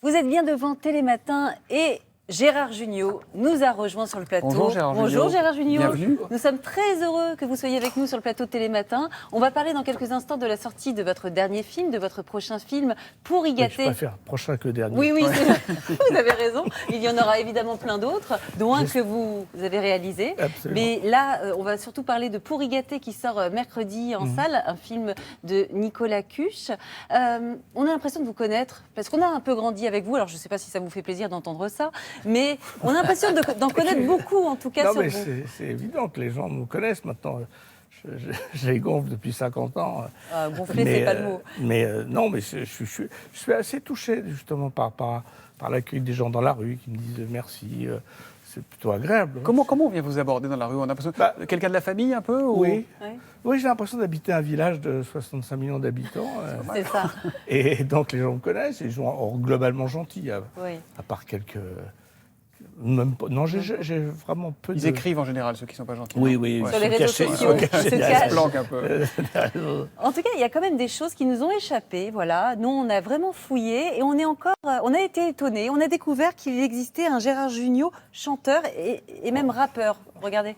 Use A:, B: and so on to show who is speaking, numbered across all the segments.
A: Vous êtes bien devant Télématin et Gérard Jugnot nous a rejoint sur le plateau.
B: Bonjour Gérard Jugnot.
A: Bonjour Gérard Jugnot.
B: Bienvenue.
A: Nous sommes très heureux que vous soyez avec nous sur le plateau de Télématin. On va parler dans quelques instants de la sortie de votre dernier film, de votre prochain film, Pour y gâter.
C: Je préfère prochain que dernier.
A: Oui, vous avez raison. Il y en aura évidemment plein d'autres, dont un que vous avez réalisé.
C: Absolument.
A: Mais là, on va surtout parler de Pour y gâter qui sort mercredi en salle, un film de Nicolas Cuche. On a l'impression de vous connaître, parce qu'on a un peu grandi avec vous. Alors, je ne sais pas si ça vous fait plaisir d'entendre ça, mais on a l'impression d'en connaître beaucoup, en tout cas,
C: Non,
A: sur
C: mais
A: vous.
C: c'est évident que les gens me connaissent maintenant. Je les gonfle depuis 50 ans.
A: Gonfler, c'est pas le mot.
C: Non, mais je suis assez touché justement par l'accueil des gens dans la rue qui me disent merci. C'est plutôt agréable.
B: Comment on vient vous aborder dans la rue? On a l'impression quelqu'un de la famille un peu ou...
C: Oui.
A: Ouais.
C: Oui, j'ai l'impression d'habiter un village de 65 millions d'habitants.
A: C'est ça.
C: Et donc les gens me connaissent et ils sont globalement gentils,
A: Oui.
C: à part quelques... Même pas... Non, j'ai vraiment peu
B: Ils
C: de...
B: écrivent en général, ceux qui ne sont pas gentils.
C: Oui,
B: non?
C: oui.
B: Ouais.
A: Sur les
C: ils
A: réseaux
C: sont cachés,
A: sociaux,
C: ils sont
A: ils se
C: cachés
A: cachent.
B: Ils se planquent un peu.
A: En tout cas, il y a quand même des choses qui nous ont échappé. Voilà, nous, on a vraiment fouillé et on a été étonnés. On a découvert qu'il existait un Gérard Jugnot, chanteur et même rappeur. Regardez.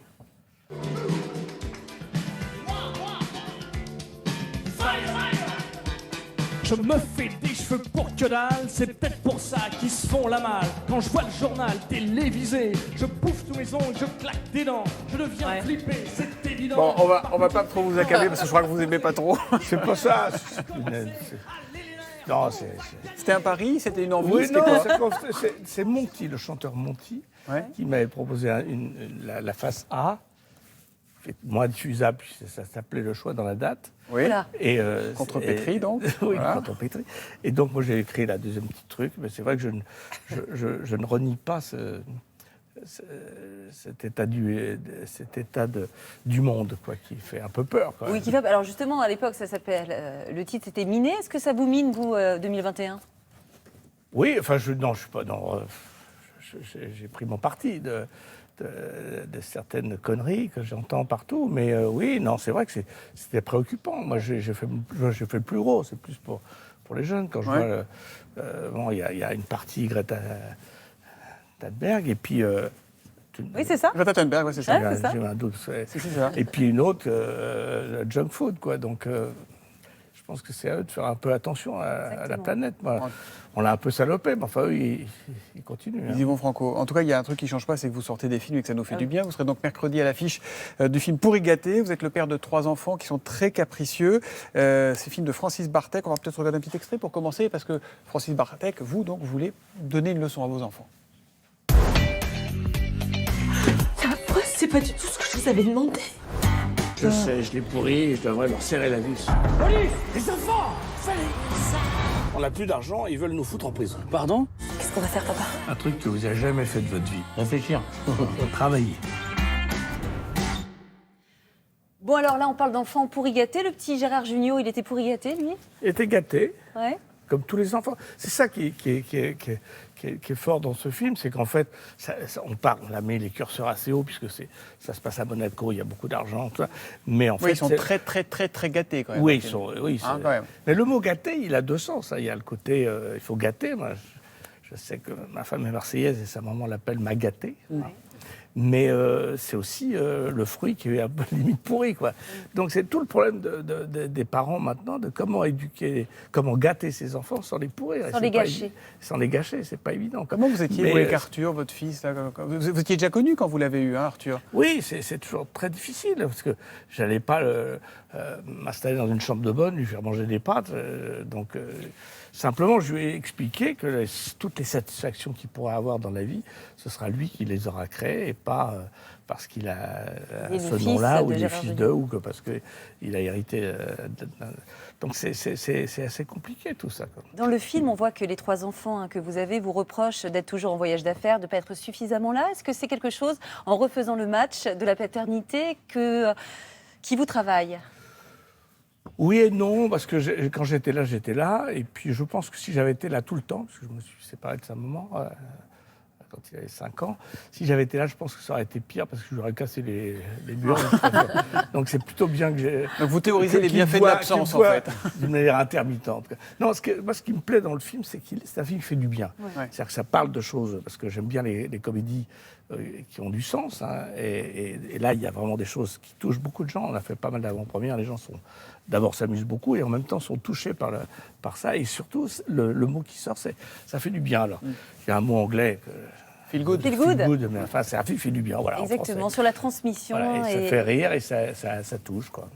D: Je me fais des cheveux pour que dalle, c'est peut-être pour ça qu'ils se font la malle. Quand je vois le journal télévisé, je bouffe tous mes ongles, je claque des dents, je deviens flippé, c'est évident.
B: Bon, on va pas trop vous accabler parce que je crois que vous aimez pas trop.
C: C'est pas ça. Non,
B: C'était un pari? C'était une envie?
C: Oui,
B: C'était
C: non,
B: quoi?
C: c'est Monty, le chanteur Monty,
B: Ouais.
C: qui m'avait proposé la face A, moins diffusable, puis ça s'appelait Le choix dans la date.
B: Oui.
A: Voilà.
C: Et,
B: Contre Pétri, donc.
C: Oui,
B: Voilà.
C: contre Pétri. Et donc, moi, j'ai écrit la deuxième petit truc, mais c'est vrai que je ne renie pas cet état du monde, quoi, qui fait un peu peur. Quoi.
A: Oui, qui va. Alors justement, à l'époque, ça s'appelle. Le titre c'était Miné. Est-ce que ça vous mine, vous, 2021?
C: Oui, enfin, je suis pas. Non, j'ai pris mon parti de certaines conneries que j'entends partout, mais oui, non, c'est vrai que c'était préoccupant. Moi, j'ai fait le plus gros, c'est plus pour les jeunes. Quand je vois, bon, il y a une partie Greta Thunberg, et puis...
A: Oui, c'est ça.
B: Greta Thunberg, ouais, c'est ça.
A: Ouais. c'est ça.
C: J'ai un doute.
B: C'est ça.
C: Et puis une autre, junk food, quoi. Donc, je pense que c'est à eux de faire un peu attention à la
A: Exactement.
C: planète. Moi.
B: Ouais.
C: On l'a un peu salopé, mais enfin, eux, ils continuent.
B: Ils y vont franco. En tout cas, il y a un truc qui ne change pas, c'est que vous sortez des films et que ça nous fait du bien. Vous serez donc mercredi à l'affiche du film Pour y gâter. Vous êtes le père de 3 enfants qui sont très capricieux. C'est le film de Francis Bartek. On va peut-être regarder un petit extrait pour commencer, parce que Francis Bartek, vous, donc, voulez donner une leçon à vos enfants.
E: La fois, c'est pas du tout ce que je vous avais demandé.
C: Je sais, je l'ai pourri, je devrais leur serrer la vis.
D: Les enfants,
C: On n'a plus d'argent, ils veulent nous foutre en prison.
F: Pardon?
E: Qu'est-ce qu'on va faire, papa?
C: Un truc que vous n'avez jamais fait de votre vie.
F: Réfléchir.
C: Travailler.
A: Bon, alors là, on parle d'enfants pour y gâter. Le petit Gérard Jugnot, il était pour y gâter, lui?
C: Il était gâté,
A: Ouais.
C: comme tous les enfants. C'est ça qui est fort dans ce film, c'est qu'en fait, on a mis les curseurs assez haut, puisque ça se passe à Monaco, il y a beaucoup d'argent, tout ça. Mais en
B: Oui,
C: fait,
B: ils sont très, très, très, très gâtés quand même.
C: Oui, ils sont. Oui,
B: Hein, quand même.
C: Mais le mot gâter, il a deux sens. Hein. Il y a le côté, il faut gâter. Moi, je sais que ma femme est marseillaise et sa maman l'appelle ma gâtée. Mais c'est aussi le fruit qui est un peu limite pourri, quoi. Donc c'est tout le problème des parents maintenant, de comment éduquer, comment gâter ses enfants sans les pourrir. Et
A: Sans
C: c'est
A: les
C: pas
A: gâcher.
C: sans les gâcher, c'est pas évident.
B: Comment vous étiez,
C: Mais,
B: vous, avec Arthur, votre fils là, vous étiez déjà connu quand vous l'avez eu, hein, Arthur?
C: Oui, c'est toujours très difficile, parce que j'allais pas m'installer dans une chambre de bonne, lui faire manger des pâtes. Simplement, je lui ai expliqué que toutes les satisfactions qu'il pourra avoir dans la vie, ce sera lui qui les aura créées, et pas parce qu'il a
A: Et le
C: ce
A: fils
C: nom-là,
A: de
C: ou il est
A: Gérard
C: fils
A: Jugnot.
C: d'eux, ou que parce qu'il a hérité. Donc c'est assez compliqué tout ça. Quoi.
A: Dans le film, on voit que les 3 enfants que vous avez vous reprochent d'être toujours en voyage d'affaires, de ne pas être suffisamment là. Est-ce que c'est quelque chose, en refaisant le match de la paternité, qui vous travaille?
C: Oui et non, parce que quand j'étais là, et puis je pense que si j'avais été là tout le temps, parce que je me suis séparé de sa maman quand il avait 5 ans. Si j'avais été là, je pense que ça aurait été pire parce que je lui aurais cassé les murs. Donc c'est plutôt bien que j'ai...
B: Donc vous théorisez les bienfaits de l'absence, en fait.
C: D'une manière intermittente. Non, moi, ce qui me plaît dans le film, c'est c'est un film qui fait du bien.
B: Ouais.
C: C'est-à-dire que ça parle de choses, parce que j'aime bien les comédies qui ont du sens. Hein, et là, il y a vraiment des choses qui touchent beaucoup de gens. On a fait pas mal d'avant-premières. Les gens d'abord s'amusent beaucoup et en même temps sont touchés par ça. Et surtout, le mot qui sort, ça fait du bien. Alors, il y a un mot anglais que...
B: Feel good.
A: Feel good.
C: Mais enfin, c'est un film qui fait du bien. Voilà,
A: Exactement,
C: en français.
A: sur la transmission.
C: Voilà, et ça fait rire et ça touche, quoi.